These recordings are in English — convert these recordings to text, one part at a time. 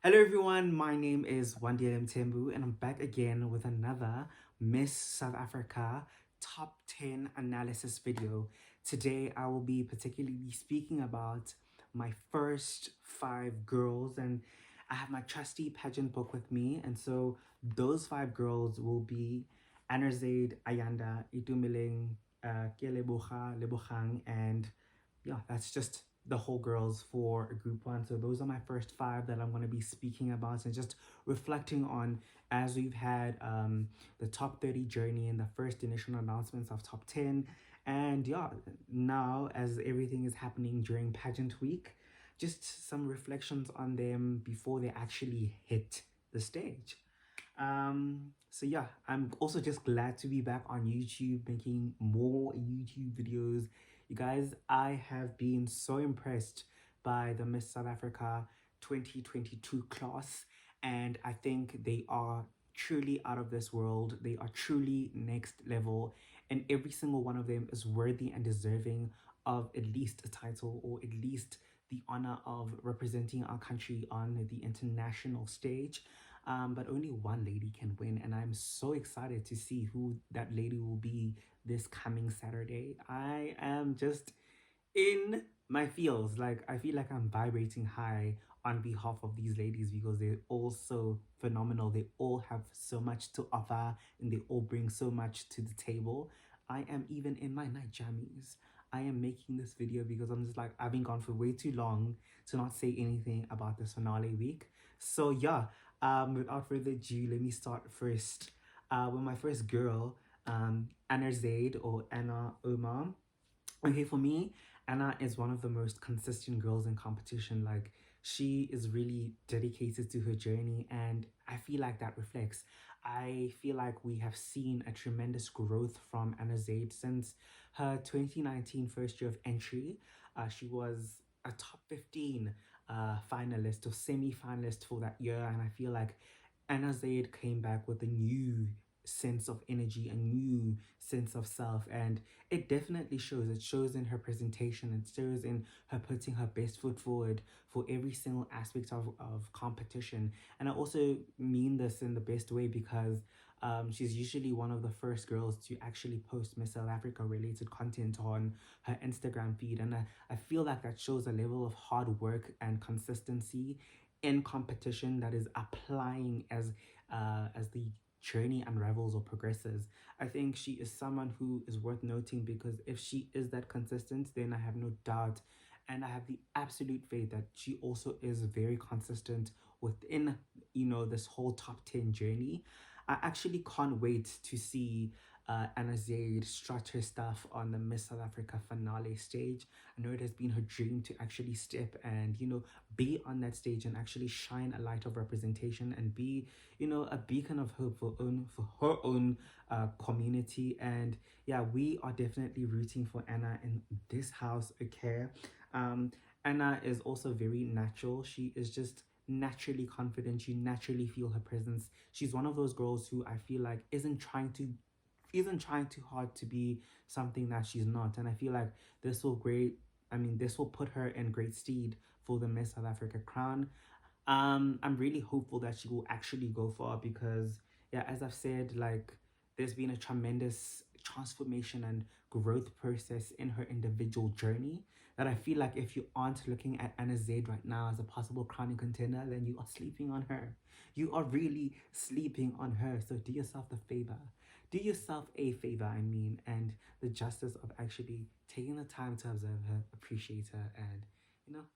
Hello everyone, my name is Wandielem Tembu and I'm back again with another Miss South Africa top 10 analysis video. Today I will be particularly speaking about my first 5 girls, and I have my trusty pageant book with me, and so those 5 girls will be Annerzeid, Ayanda, Itumeleng, Kela, Bohan, and yeah, that's just the whole girls for group one. So those are my first 5 that I'm going to be speaking about and just reflecting on as we've had the top 30 journey and the first initial announcements of top 10. And yeah, now as everything is happening during pageant week, just some reflections on them before they actually hit the stage. So yeah, I'm also just glad to be back on YouTube making more YouTube videos. You guys, I have been so impressed by the Miss South Africa 2022 class, and I think they are truly out of this world. They are truly next level, and every single one of them is worthy and deserving of at least a title or at least the honor of representing our country on the international stage. But only one lady can win, and I'm so excited to see who that lady will be this coming Saturday. I am just in my feels. Like, I feel like I'm vibrating high on behalf of these ladies because they're all so phenomenal. They all have so much to offer and they all bring so much to the table. I am even in my night jammies. I am making this video because I'm just like, I've been gone for way too long to not say anything about this finale week. So yeah, without further ado, let me start first with my first girl, Annerzeid, or Anna Omar. Okay, for me, Anna is one of the most consistent girls in competition. Like, she is really dedicated to her journey, and I feel like that reflects. I feel like we have seen a tremendous growth from Anna Zaid since her 2019 first year of entry. She was a top 15 finalist or semi-finalist for that year, and I feel like Anna Zaid came back with a new sense of energy, a new sense of self, and it definitely shows. It shows in her presentation, it shows in her putting her best foot forward for every single aspect of competition. And I also mean this in the best way because she's usually one of the first girls to actually post Miss South Africa related content on her Instagram feed, and I feel like that shows a level of hard work and consistency in competition that is applying as the journey unravels or progresses. I think she is someone who is worth noting because if she is that consistent, then I have no doubt and I have the absolute faith that she also is very consistent within, this whole top 10 journey. I actually can't wait to see Anna Zaid strut her stuff on the Miss South Africa finale stage. I know it has been her dream to actually step and, be on that stage and actually shine a light of representation and be, a beacon of hope for her own community. And yeah, we are definitely rooting for Anna in this house. Okay. um Anna is also very natural. She is just naturally confident. You naturally feel her presence. She's one of those girls who I feel like isn't trying too hard to be something that she's not, and I feel like this will put her in great stead for the Miss South Africa crown. I'm really hopeful that she will actually go far because, yeah, as I've said, like, there's been a tremendous transformation and growth process in her individual journey that I feel like if you aren't looking at Anna Zaid right now as a possible crowning contender, then you are sleeping on her. You are really sleeping on her. So do yourself the favor. Do yourself a favor, I mean, and the justice of actually taking the time to observe her, appreciate her, and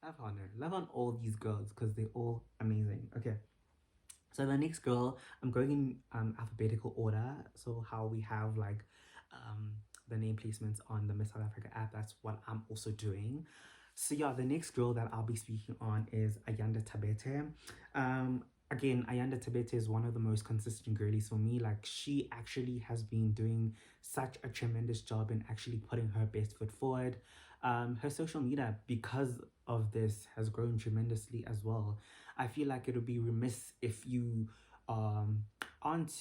love on her. Love on all these girls because they're all amazing. Okay. So the next girl, I'm going in alphabetical order. So how we have like the name placements on the Miss South Africa app, that's what I'm also doing. So yeah, the next girl that I'll be speaking on is Ayanda Tabete. Again, Ayanda Tabete is one of the most consistent girlies for me. Like, she actually has been doing such a tremendous job in actually putting her best foot forward. Her social media, because of this, has grown tremendously as well. I feel like it would be remiss if you aren't,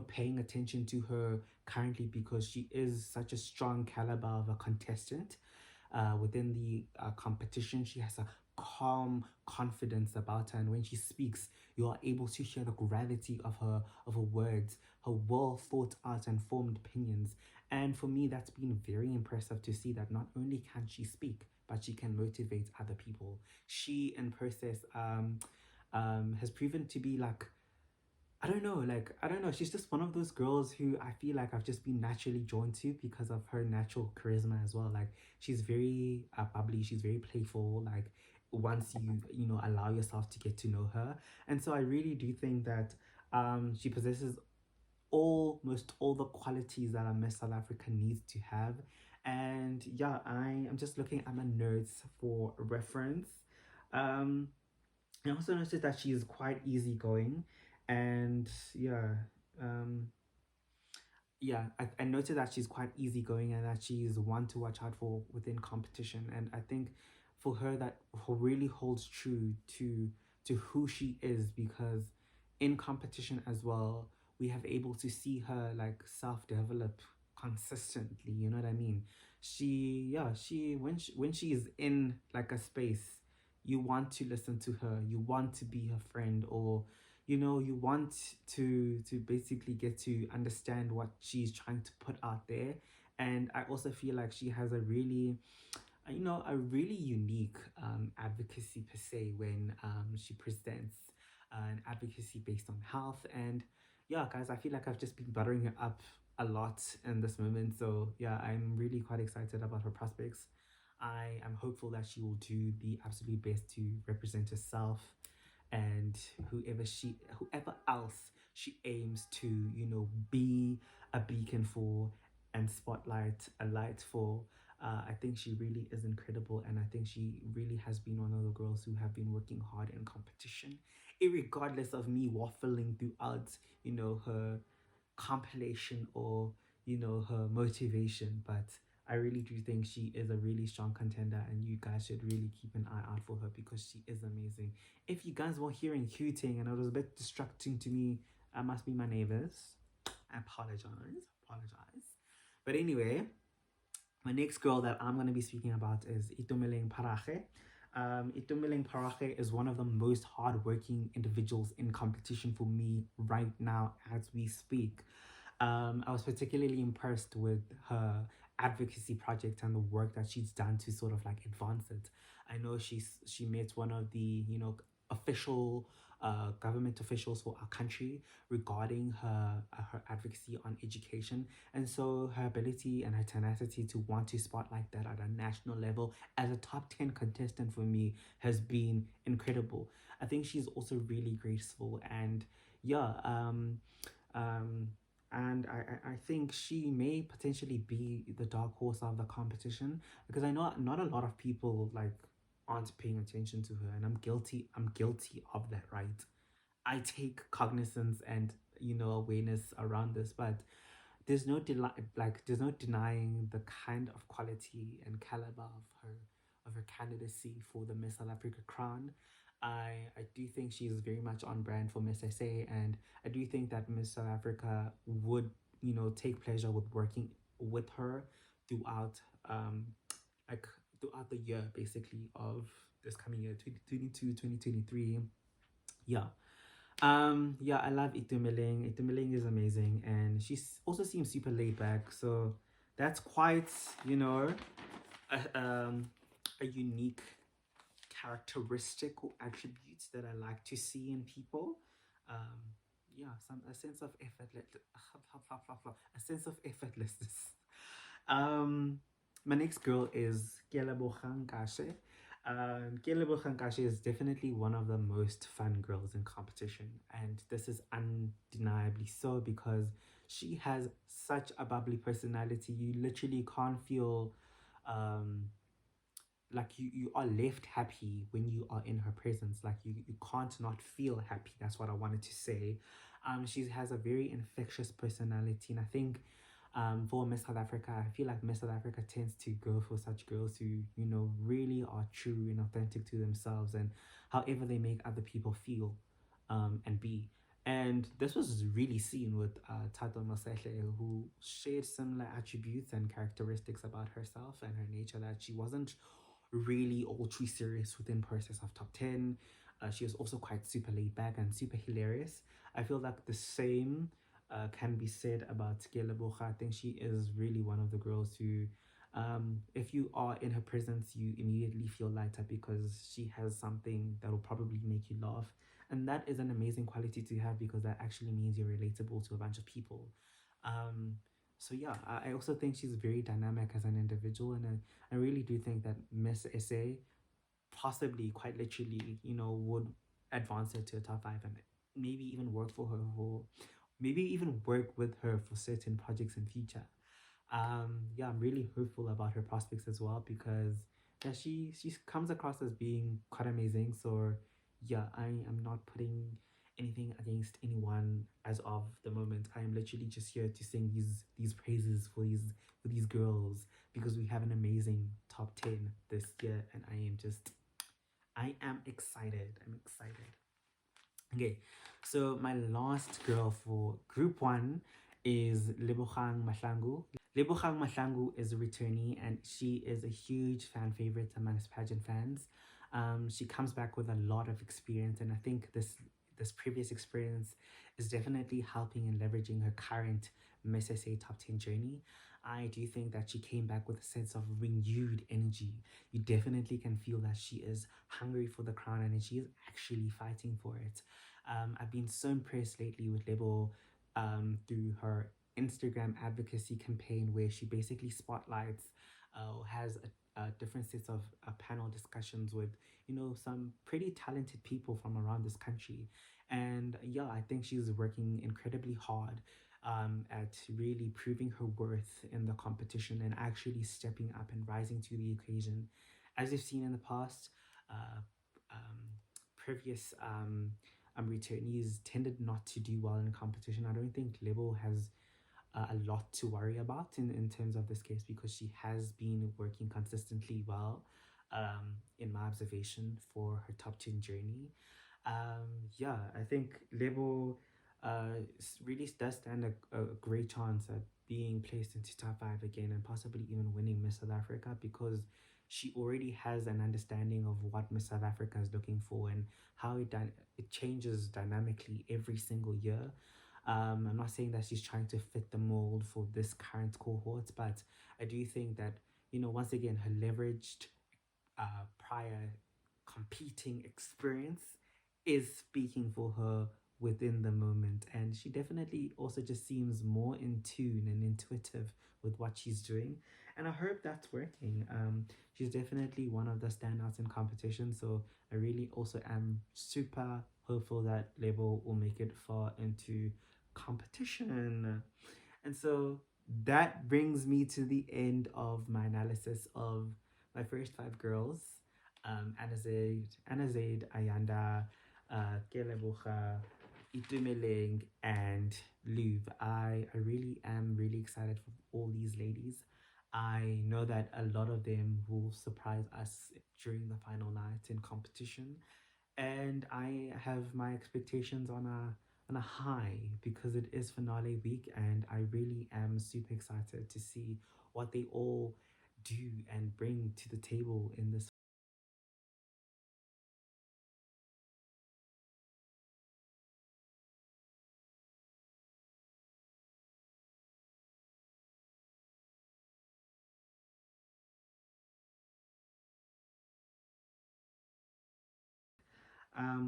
paying attention to her currently because she is such a strong caliber of a contestant within the competition. She has a calm confidence about her, and when she speaks, you are able to hear the gravity of her words, her well thought out and formed opinions. And for me, that's been very impressive to see that not only can she speak, but she can motivate other people. She, in process, has proven to be like, I don't know. She's just one of those girls who I feel like I've just been naturally drawn to because of her natural charisma as well. Like she's very bubbly, she's very playful. Like once you know allow yourself to get to know her, and so I really do think that she possesses almost all the qualities that a Miss South Africa needs to have. And yeah, I am just looking at my notes for reference. Um, I also noticed that she is quite easygoing, and yeah, um, I noted that she's quite easygoing and that she's one to watch out for within competition. And I think for her that really holds true to who she is, because in competition as well, we have able to see her like self develop consistently. You know what I mean? She when she is in like a space, you want to listen to her, you want to be her friend, or you know you want to basically get to understand what she's trying to put out there. And I also feel like she has a really a really unique advocacy per se when she presents an advocacy based on health. And yeah, guys, I feel like I've just been buttering her up a lot in this moment. So yeah, I'm really quite excited about her prospects. I am hopeful that she will do the absolute best to represent herself and whoever else she aims to be a beacon for and spotlight a light for. I think she really is incredible, and I think she really has been one of the girls who have been working hard in competition, regardless of me waffling throughout her compilation or her motivation. But I really do think she is a really strong contender, and you guys should really keep an eye out for her because she is amazing. If you guys were hearing hooting and it was a bit distracting to me, I must be my neighbors. I apologize. But anyway, my next girl that I'm going to be speaking about is Itumeleng Parache. Itumeleng Parache is one of the most hardworking individuals in competition for me right now as we speak. I was particularly impressed with her advocacy project and the work that she's done to sort of like advance it. I know she met one of the official government officials for our country regarding her advocacy on education, and so her ability and her tenacity to want to spotlight that at a national level as a top 10 contestant for me has been incredible. I think she's also really graceful, and yeah, um, and I think she may potentially be the dark horse of the competition, because I know not a lot of people like aren't paying attention to her, and I'm guilty of that, right? I take cognizance and awareness around this, but there's no denying the kind of quality and caliber of her candidacy for the Miss South Africa crown. I do think she is very much on brand for Miss SA, and I do think that Miss South Africa would take pleasure with working with her throughout like throughout the year basically of this coming year 2022 2023. Yeah, yeah, I love Itumeleng. Itumeleng is amazing, and she also seems super laid back. So that's quite, a, a unique characteristic or attributes that I like to see in people. Yeah, a sense of a sense of effortlessness. Um, my next girl is Kela Bohan. Kela Bohan is definitely one of the most fun girls in competition, and this is undeniably so because she has such a bubbly personality. You literally can't feel um like you are left happy when you are in her presence. Like you can't not feel happy. That's what I wanted to say. She has a very infectious personality, and I think for Miss South Africa, I feel like Miss South Africa tends to go for such girls who really are true and authentic to themselves, and however they make other people feel and be. And this was really seen with Tato Mosehle, who shared similar attributes and characteristics about herself and her nature, that she wasn't really all too serious within process of top 10. She was also quite super laid back and super hilarious. I feel like the same can be said about Kela. I think she is really one of the girls who, if you are in her presence, you immediately feel lighter because she has something that will probably make you laugh. And that is an amazing quality to have because that actually means you're relatable to a bunch of people. Um, so yeah, I also think she's very dynamic as an individual, and I really do think that Miss SA possibly, quite literally, would advance her to a top 5 and maybe even work for her for maybe even work with her for certain projects in future. Yeah, I'm really hopeful about her prospects as well because yeah, she comes across as being quite amazing. So yeah, I am not putting anything against anyone as of the moment. I am literally just here to sing these praises for these girls because we have an amazing top 10 this year, and I am excited. I'm excited. Okay, so my last girl for group one is Lebogang Mahlangu. Lebogang Mahlangu is a returnee and she is a huge fan favorite amongst pageant fans. She comes back with a lot of experience, and I think this previous experience is definitely helping and leveraging her current Miss SA top 10 journey. I do think that she came back with a sense of renewed energy. You definitely can feel that she is hungry for the crown and she is actually fighting for it. I've been so impressed lately with Lebo through her Instagram advocacy campaign where she basically spotlights has different sets of panel discussions with some pretty talented people from around this country. And yeah, I think she's working incredibly hard at really proving her worth in the competition and actually stepping up and rising to the occasion. As we've seen in the past, uh, previous returnees tended not to do well in competition. I don't think Lebo has a lot to worry about in terms of this case because she has been working consistently well, in my observation, for her top 10 journey. Yeah, I think Lebo really does stand a great chance at being placed into top 5 again and possibly even winning Miss South Africa because she already has an understanding of what Miss South Africa is looking for and how it changes dynamically every single year. I'm not saying that she's trying to fit the mold for this current cohort, but I do think that, once again, her leveraged prior competing experience is speaking for her within the moment. And she definitely also just seems more in tune and intuitive with what she's doing. And I hope that's working. She's definitely one of the standouts in competition. So I really also am super hopeful that Label will make it far into competition. And so that brings me to the end of my analysis of my first 5 girls. Annerzeid, Ayanda, Kela, Itumeleng, and Louvre. I really am really excited for all these ladies. I know that a lot of them will surprise us during the final night in competition, and I have my expectations on a high because it is finale week, and I really am super excited to see what they all do and bring to the table in this.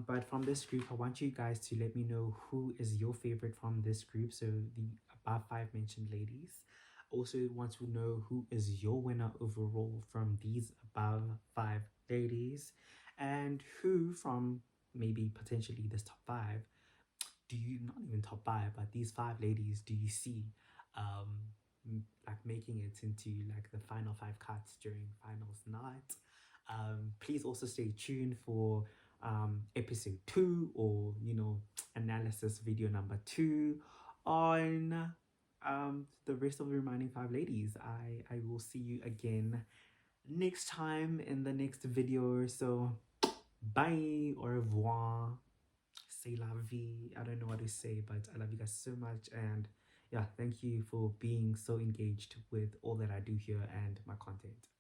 But from this group, I want you guys to let me know who is your favorite from this group. So the above 5 mentioned ladies. Also want to know who is your winner overall from these above 5 ladies, and who from maybe potentially this top 5 do you, not even top 5, but these 5 ladies, do you see like making it into like the final 5 cuts during finals night? Please also stay tuned for episode 2, or analysis video number 2 on the rest of the remaining 5 ladies. I will see you again next time in the next video. So bye, au revoir, say la vie. I don't know what to say, but I love you guys so much. And yeah, thank you for being so engaged with all that I do here and my content.